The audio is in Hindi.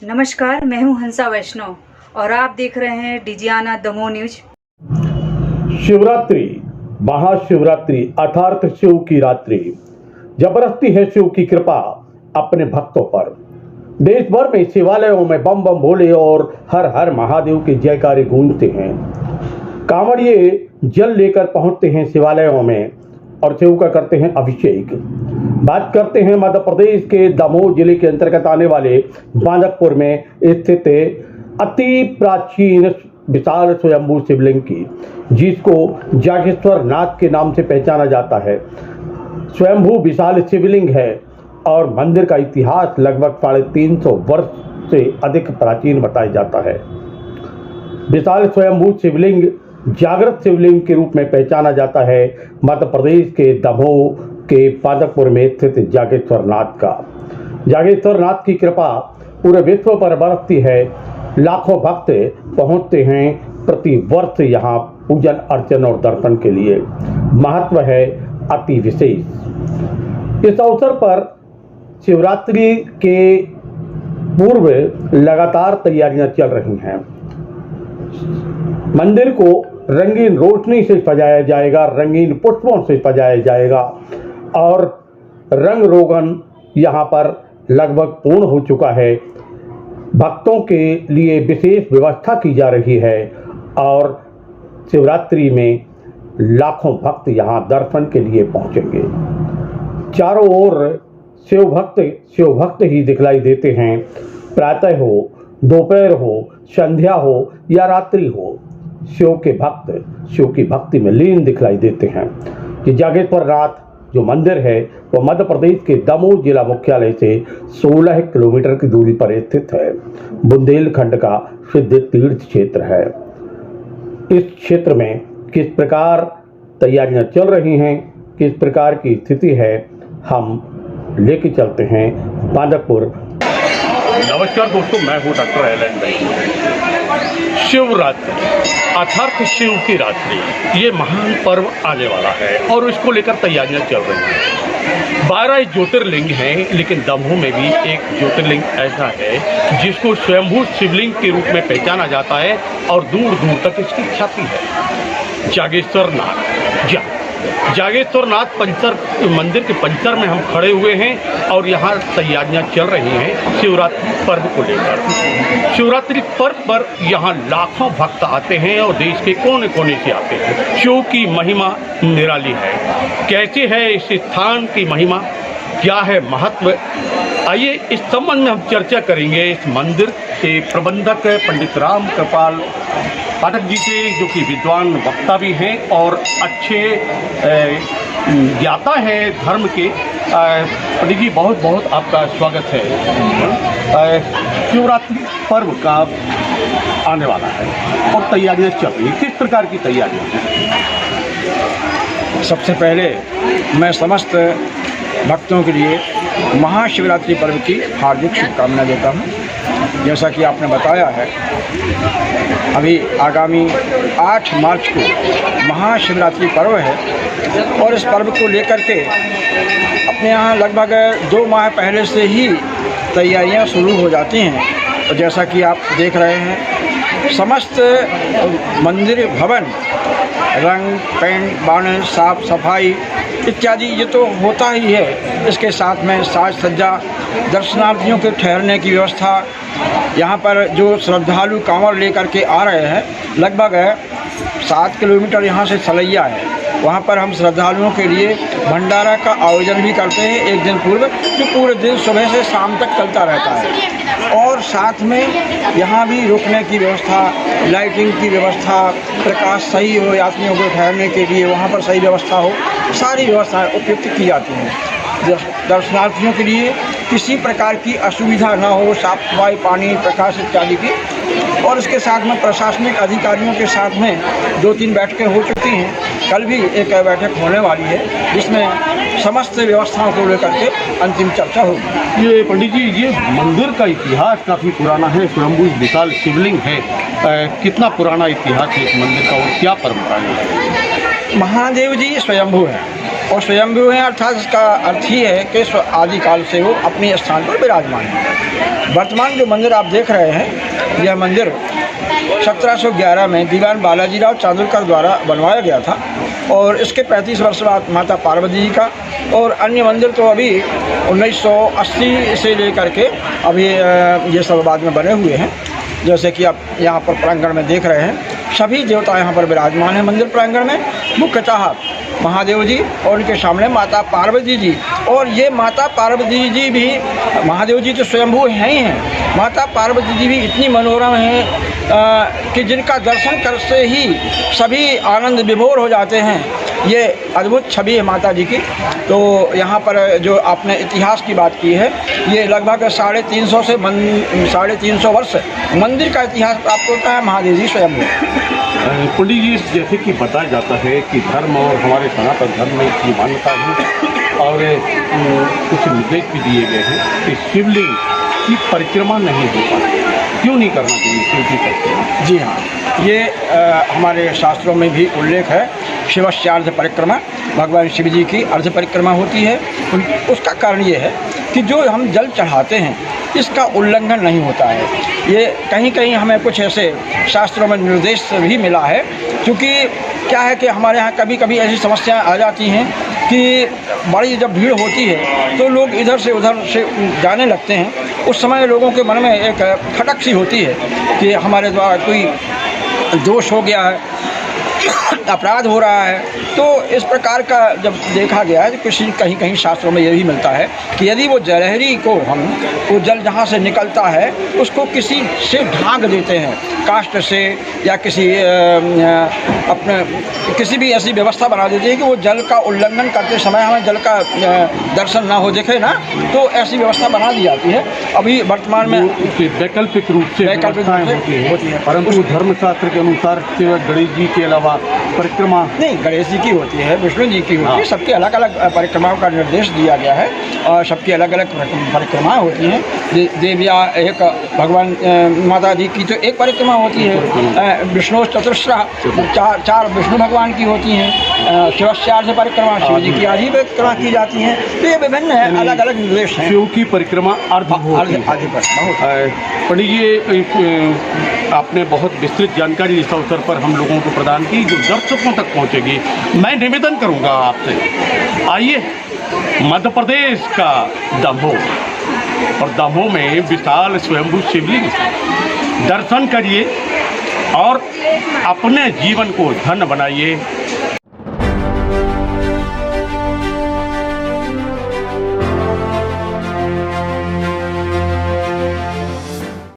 नमस्कार, मैं हूं हंसा वैष्णव और आप देख रहे हैं डिजियाना दमोह न्यूज। शिवरात्रि, महाशिवरात्रि अर्थात शिव की रात्रि। जबरदस्ती है शिव की कृपा अपने भक्तों पर। देश भर में शिवालयों में बम बम भोले और हर हर महादेव के जयकारे गूंजते हैं। कांवड़िए जल लेकर पहुंचते हैं शिवालयों में और शिव का करते हैं अभिषेक। बात करते हैं मध्य प्रदेश के दमोह जिले के अंतर्गत आने वाले बांदकपुर में स्थित अति प्राचीन विशाल स्वयंभू शिवलिंग की, जिसको जागेश्वर नाथ के नाम से पहचाना जाता है। स्वयंभू विशाल शिवलिंग है और मंदिर का इतिहास लगभग 350 वर्ष से अधिक प्राचीन बताया जाता है। विशाल स्वयंभू शिवलिंग जागृत शिवलिंग के रूप में पहचाना जाता है मध्य प्रदेश के दमोह के बांदकपुर में स्थित जागेश्वर नाथ का। जागेश्वर नाथ की कृपा पूरे विश्व पर बरसती है। लाखों भक्त पहुंचते हैं प्रति वर्ष यहाँ पूजन अर्चन और दर्शन के लिए। महत्व है अति विशेष। इस अवसर पर शिवरात्रि के पूर्व लगातार तैयारियां चल रही हैं। मंदिर को रंगीन रोशनी से सजाया जाएगा, रंगीन पुष्पों से सजाया जाएगा और रंग रोगन यहाँ पर लगभग पूर्ण हो चुका है। भक्तों के लिए विशेष व्यवस्था की जा रही है और शिवरात्रि में लाखों भक्त यहाँ दर्शन के लिए पहुँचेंगे। चारों ओर शिव भक्त ही दिखलाई देते हैं। प्रातः हो, दोपहर हो, संध्या हो या रात्रि हो, शिव के भक्त शिव की भक्ति में लीन दिखलाई देते हैं। कि जागेश्वर नाथ जो मंदिर है वो मध्य प्रदेश के दमोह जिला मुख्यालय से 16 किलोमीटर की दूरी पर स्थित है। बुंदेलखंड का सिद्ध तीर्थ क्षेत्र है। इस क्षेत्र में किस प्रकार तैयारियां चल रही हैं, किस प्रकार की स्थिति है, हम लेके चलते हैं बांदकपुर। नमस्कार दोस्तों, मैं हूँ डॉक्टर एलन भाई। शिवरात्रि अर्थात शिव की रात्रि, ये महान पर्व आने वाला है और इसको लेकर तैयारियां चल रही हैं। 12 ज्योतिर्लिंग हैं, लेकिन दमोह में भी एक ज्योतिर्लिंग ऐसा है जिसको स्वयंभू शिवलिंग के रूप में पहचाना जाता है और दूर दूर तक इसकी ख्याति है। जागेश्वर नाथ जागेश्वर नाथ मंदिर के परिसर में हम खड़े हुए हैं और यहाँ तैयारियां चल रही हैं शिवरात्रि पर्व को लेकर। शिवरात्रि पर्व पर यहाँ लाखों भक्त आते हैं और देश के कोने कोने से आते हैं। शिव की महिमा निराली है। कैसे है इस स्थान की महिमा, क्या है महत्व, आइए इस संबंध में हम चर्चा करेंगे इस मंदिर के प्रबंधक पंडित राम कृपाल पाठक जी से, जो कि विद्वान वक्ता भी हैं और अच्छे ज्ञाता हैं धर्म के। पंडित जी, बहुत बहुत आपका स्वागत है। शिवरात्रि पर्व का आने वाला है और तैयारियां चल रही हैं, किस प्रकार की तैयारियां हैं? सबसे पहले मैं समस्त भक्तों के लिए महाशिवरात्रि पर्व की हार्दिक शुभकामनाएं देता हूं। जैसा कि आपने बताया है, अभी आगामी 8 मार्च को महाशिवरात्रि पर्व है और इस पर्व को लेकर के अपने यहाँ लगभग 2 माह पहले से ही तैयारियां शुरू हो जाती हैं। और जैसा कि आप देख रहे हैं, समस्त मंदिर भवन रंग पेंट बाण साफ सफाई इत्यादि ये तो होता ही है। इसके साथ में साज सज्जा, दर्शनार्थियों के ठहरने की व्यवस्था, यहाँ पर जो श्रद्धालु कांवड़ लेकर के आ रहे हैं, लगभग 7 किलोमीटर यहाँ से सलैया है, वहाँ पर हम श्रद्धालुओं के लिए भंडारा का आयोजन भी करते हैं एक दिन पूर्व, जो पूरे दिन सुबह से शाम तक चलता रहता है। और साथ में यहाँ भी रुकने की व्यवस्था, लाइटिंग की व्यवस्था, प्रकाश सही हो, यात्रियों को ठहरने के लिए वहाँ पर सही व्यवस्था हो, सारी व्यवस्थाएं उपयुक्त की जाती हैं। दर्शनार्थियों के लिए किसी प्रकार की असुविधा ना हो, साफ सफाई, पानी, प्रकाश इत्यादि की। और इसके साथ में प्रशासनिक अधिकारियों के साथ में 2-3 बैठकें हो चुकी हैं। कल भी एक बैठक होने वाली है जिसमें समस्त व्यवस्थाओं को लेकर के अंतिम चर्चा होगी। ये पंडित जी, ये मंदिर का इतिहास काफ़ी पुराना है। स्वयंभू विशाल शिवलिंग है, कितना पुराना इतिहास है इस मंदिर का और क्या परंपरा है? महादेव जी स्वयंभू है और स्वयंभू हैं अर्थात इसका अर्थ ही है कि आदिकाल से वो अपने स्थान पर विराजमान है। वर्तमान जो मंदिर आप देख रहे हैं, यह मंदिर 1711 में दीवान बालाजीराव चांदोरकर द्वारा बनवाया गया था और इसके 35 वर्ष बाद माता पार्वती जी का, और अन्य मंदिर तो अभी 1980 से लेकर के अभी ये सब बाद में बने हुए हैं। जैसे कि आप यहाँ पर प्रांगण में देख रहे हैं, सभी देवता यहाँ पर विराजमान हैं मंदिर प्रांगण में। मुख्यतः महादेव जी और उनके सामने माता पार्वती जी, और ये माता पार्वती जी भी, महादेव जी तो स्वयंभू हैं ही हैं, माता पार्वती जी भी इतनी मनोरम हैं कि जिनका दर्शन करते ही सभी आनंद विभोर हो जाते हैं। ये अद्भुत छवि है माता जी की। तो यहाँ पर जो आपने इतिहास की बात की है, ये लगभग 350 से 350 वर्ष मंदिर का इतिहास प्राप्त होता है महादेव जी स्वयं में। पंडित जी, जैसे कि बताया जाता है कि धर्म और हमारे सनातन धर्म में इसकी मान्यता है और कुछ निर्देश भी दिए गए हैं कि शिवलिंग की परिक्रमा नहीं हो पाती। क्यों नहीं करना चाहिए शिव की परिक्रमा? जी हाँ, ये हमारे शास्त्रों में भी उल्लेख है। शिवस्य अर्ध परिक्रमा, भगवान शिव जी की अर्ध परिक्रमा होती है। उसका कारण ये है कि जो हम जल चढ़ाते हैं इसका उल्लंघन नहीं होता है। ये कहीं कहीं हमें कुछ ऐसे शास्त्रों में निर्देश भी मिला है, क्योंकि क्या है कि हमारे यहाँ कभी कभी ऐसी समस्याएं आ जाती हैं कि बड़ी जब भीड़ होती है तो लोग इधर से उधर से जाने लगते हैं। उस समय लोगों के मन में एक खटक सी होती है कि हमारे द्वारा कोई दोष हो गया है, अपराध हो रहा है। तो इस प्रकार का जब देखा गया है, किसी कहीं कहीं शास्त्रों में यह भी मिलता है कि यदि वो जलहरी को वो जल जहाँ से निकलता है उसको किसी से ढांक देते हैं, काष्ठ से या किसी अपने किसी भी ऐसी व्यवस्था बना देते हैं कि वो जल का उल्लंघन करते समय हमें जल का दर्शन ना हो दिखे ना, तो ऐसी व्यवस्था बना दी जाती है। अभी वर्तमान में वैकल्पिक रूप से होती है, परंतु धर्मशास्त्र के अनुसार केवल गणेश जी के अलावा परिक्रमा नहीं, गणेश जी की होती है, विष्णु जी की होती है, सबके अलग अलग परिक्रमाओं का निर्देश दिया गया है और सबकी अलग अलग परिक्रमाएं होती हैं। देविया एक भगवान माता जी की तो एक परिक्रमा होती है, विष्णु चतुस्रा चार विष्णु भगवान की होती हैं, शिवाचार्य परिक्रमा शिव जी की आधी परिक्रमा की जाती हैं। तो ये विभिन्न है, अलग अलग निर्देश हैं। शिव की परिक्रमा आधी पंडित जी, आपने बहुत विस्तृत जानकारी इस अवसर पर हम लोगों को प्रदान की जो दर्शकों तक पहुंचेगी। मैं निवेदन करूंगा आपसे, आइए मध्य प्रदेश का दमोह, और दमोह में विशाल स्वयंभू शिवलिंग, दर्शन करिए और अपने जीवन को धन्य बनाइए।